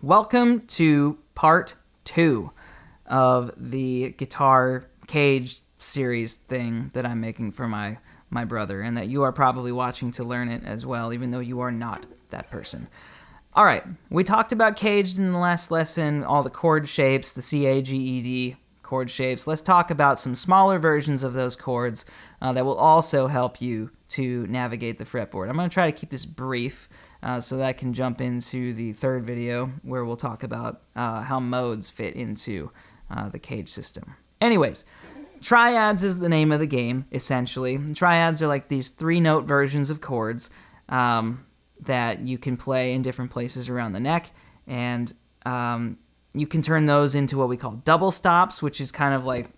Welcome to part 2 of the guitar CAGED series thing that I'm making for my brother, and that you are probably watching to learn it as well, even though you are not that person. All right, we talked about CAGED in the last lesson, all the chord shapes, the CAGED chord shapes. Let's talk about some smaller versions of those chords that will also help you to navigate the fretboard. I'm going to try to keep this brief so that I can jump into the third video where we'll talk about how modes fit into the CAGED system. Anyways, triads is the name of the game, essentially. Triads are like these 3-note versions of chords that you can play in different places around the neck, and you can turn those into what we call double stops, which is kind of like,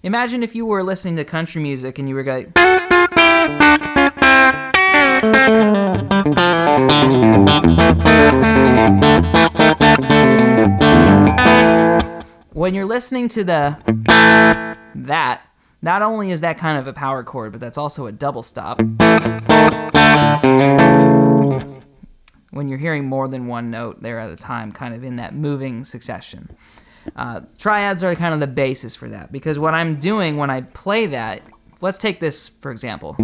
imagine if you were listening to country music and you were going, when you're listening to that, not only is that kind of a power chord, but that's also a double stop. When you're hearing more than one note there at a time, kind of in that moving succession. Triads are kind of the basis for that, because what I'm doing when I play that, let's take this for example.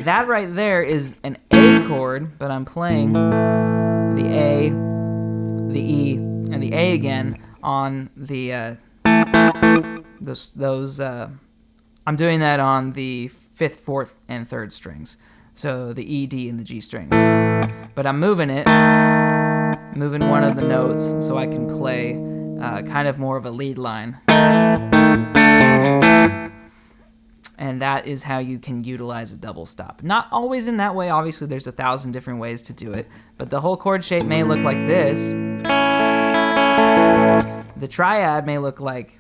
That right there is an A chord, but I'm playing the A, the E, and the A again on the I'm doing that on the 5th, 4th, and 3rd strings. So the E, D, and the G strings. But I'm moving one of the notes so I can play kind of more of a lead line. And that is how you can utilize a double stop. Not always in that way, obviously there's 1,000 different ways to do it, but the whole chord shape may look like this. The triad may look like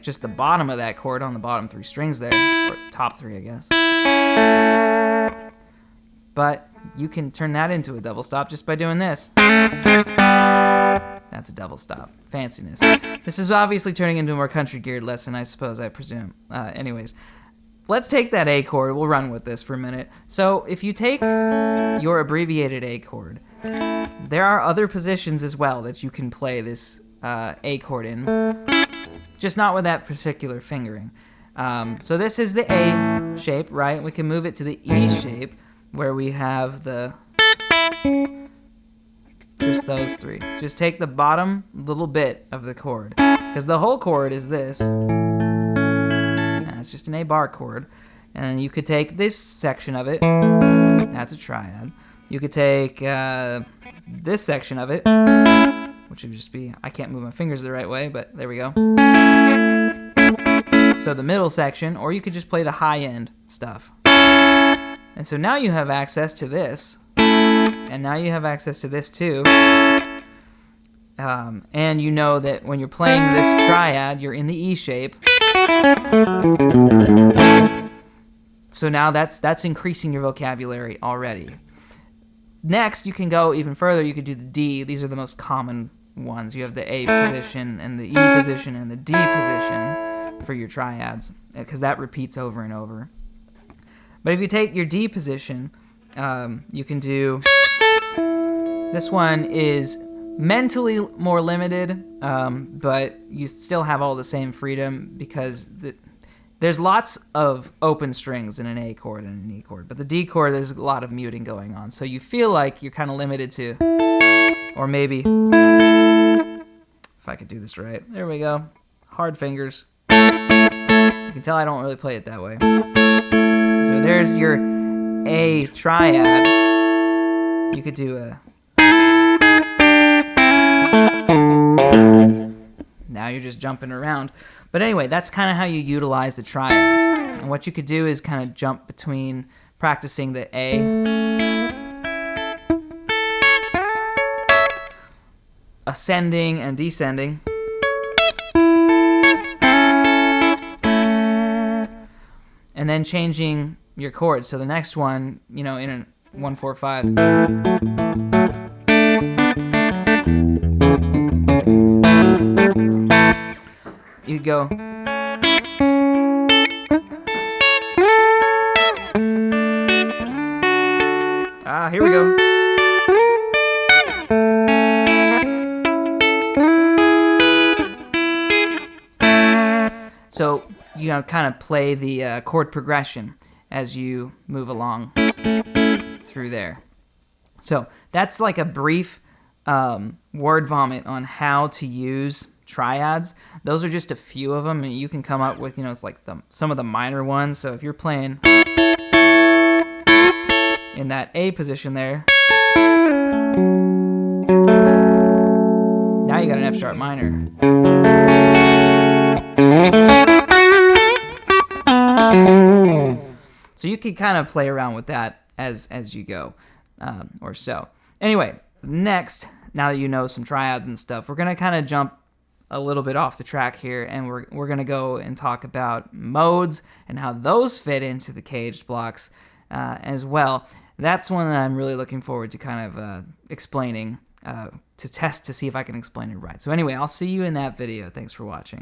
just the bottom of that chord on the bottom 3 strings there, or top 3, I guess. But you can turn that into a double stop just by doing this. That's a double stop. Fanciness. This is obviously turning into a more country geared lesson, I suppose, I presume. Anyways, let's take that A chord. We'll run with this for a minute. So if you take your abbreviated A chord, there are other positions as well that you can play this A chord in, just not with that particular fingering. So this is the A shape, right? We can move it to the E shape, where we have just those 3. Just take the bottom little bit of the chord, because the whole chord is this. It's just an A bar chord. And you could take this section of it. That's a triad. You could take this section of it, which would just be, I can't move my fingers the right way, but there we go. So the middle section, or you could just play the high end stuff. And so now you have access to this, and now you have access to this too. And you know that when you're playing this triad, you're in the E shape. So now that's increasing your vocabulary already. Next, you can go even further. You could do the D. These are the most common ones. You have the A position and the E position and the D position for your triads, because that repeats over and over. But if you take your D position, you can do, this one is mentally more limited, but you still have all the same freedom, because there's lots of open strings in an A chord and an E chord. But the D chord, there's a lot of muting going on. So you feel like you're kind of limited to, or maybe, if I could do this right, there we go, hard fingers. You can tell I don't really play it that way. So there's your A triad. You could do a... Now you're just jumping around. But anyway, that's kind of how you utilize the triads. And what you could do is kind of jump between practicing the A, ascending and descending, and then changing your chords. So the next one, in a 1, 4, 5. You go. Here we go. So you kind of play the chord progression as you move along through there. So that's like a brief word vomit on how to use triads. Those are just a few of them, and you can come up with, it's like some of the minor ones. So if you're playing in that A position there, now you got an F sharp minor. So you can kind of play around with that as you go, or so. Anyway, next, now that you know some triads and stuff, we're gonna kind of jump a little bit off the track here, and we're gonna go and talk about modes and how those fit into the caged blocks as well. That's one that I'm really looking forward to kind of explaining, to test to see if I can explain it right. So anyway, I'll see you in that video. Thanks for watching.